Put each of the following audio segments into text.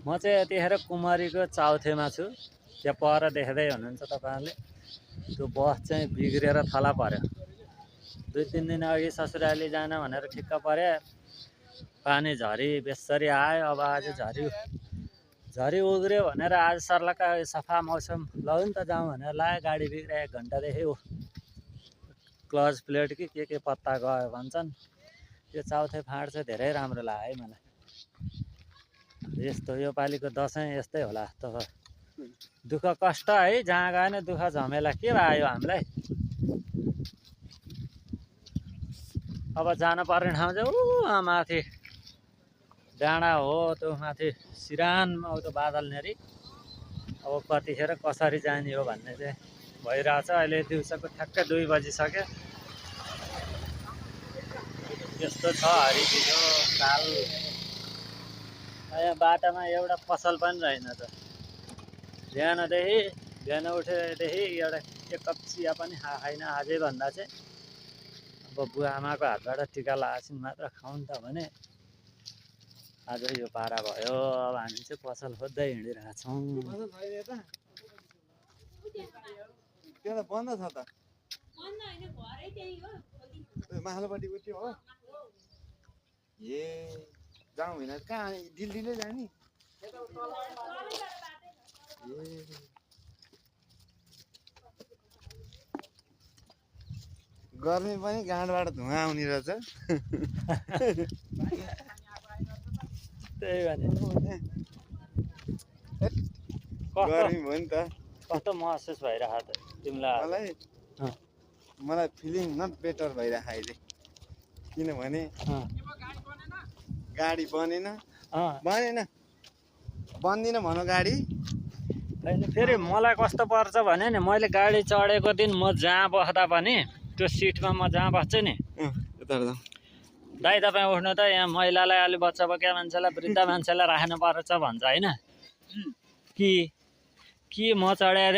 म चाहिँ यतिखेर कुमारीको चाउथेमा छु। त्यहाँ पर देख्दै हुनुहुन्छ तपाईँहरूले। त्यो बस चाहिँ बिग्रेर थला पर्यो। 2-3 दिन अघि ससुराली जान भनेर ठिक्क परे, पानी झरी बेसरी आयो। अब आज झरी उग्रियो भनेर आज सर्लक्क सफा मौसम लौ नि त जाउँ भनेर लाग्यो। गाडी बिग्रियो 1 घन्टादेखि। क्लच प्लेट के पत्ता गयो भन्छन्। त्यो चाउथे फाँड चाहिँ धेरै राम्रो लाग्यो है मलाई। यस्तो योपालिको दसैँ यस्तै होला जस्तो भयो। दुःख कष्ट है, जहाँ गयो नि दुःख झमेला के भयो हामीलाई। अब जान पर्ने ठाउँ चाहिँ ऊ माथि डाँडा हो, त्यो माथि सिरानमा त्यो बादल नेरी। अब कतिखेर कसरी जाने हो भन्ने चाहिँ भइरहेछ। अहिले दिउँसोको ठ्याक्कै 2 बजिसक्यो। यस्तो छ हरिदियो काल। यहाँ बाटोमा एउटा पसल पनि रहेन त। बिहान उठेदेखि एउटा 1 कप चिया पनि खाएन आजै भन्दा चाहिँ। अब बुवा आमाको हातबाट टिका लगाएपछि मात्र खाउँ त भने आज यो पारा भयो। अब हामी चाहिँ पसल खोज्दै हिँडिरहेछौँ। त्यो त बन्द छ त। बन्द हैन, घरै त्यही हो। माथिल्लोपट्टि उठ्यो हो। ए जाउँ हैन कहाँ दिल्लीले जाने? गर्मी पनि गाँडबाट धुवा आउने रहेछ। त्यही भने गर्मी भयो नि त। कस्तो महसुस भइरहेको त तिमीलाई? मलाई फिलिङ नट बेटर भइरहेको अहिले। किनभने गाडी बनेन। बन्दिन भन गाडी। होइन, फेरि मलाई कस्तो पर्छ भने नि, मैले गाडी चढेको दिन म जहाँ बस्दा पनि त्यो सिटमा म जहाँ बस्छु नि, दाइ तपाईँ उठ्नु त, यहाँ महिलालाई अलि बच्चा बोकेका मान्छेलाई, वृद्ध मान्छेलाई राख्नु पर्छ भन्छ होइन कि म चढाएर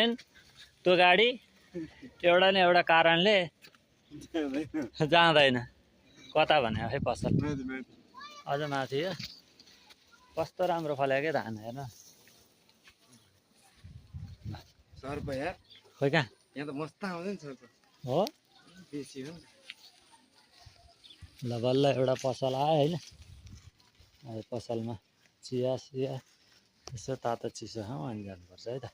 त्यो गाडी एउटा न एउटा कारणले जाँदैन। कता भने है पसल अझ माथि हो। कस्तो राम्रो फल्यो क्या धान हेर्न। सर्प यार खोइ कहाँ यहाँ त मस्त आउँदैन सर्प हो। बेसी हो। ल बल्ल एउटा पसल आयो होइन। अब पसलमा चिया यसो तातो चिसो खाउँ अनि जानुपर्छ है त।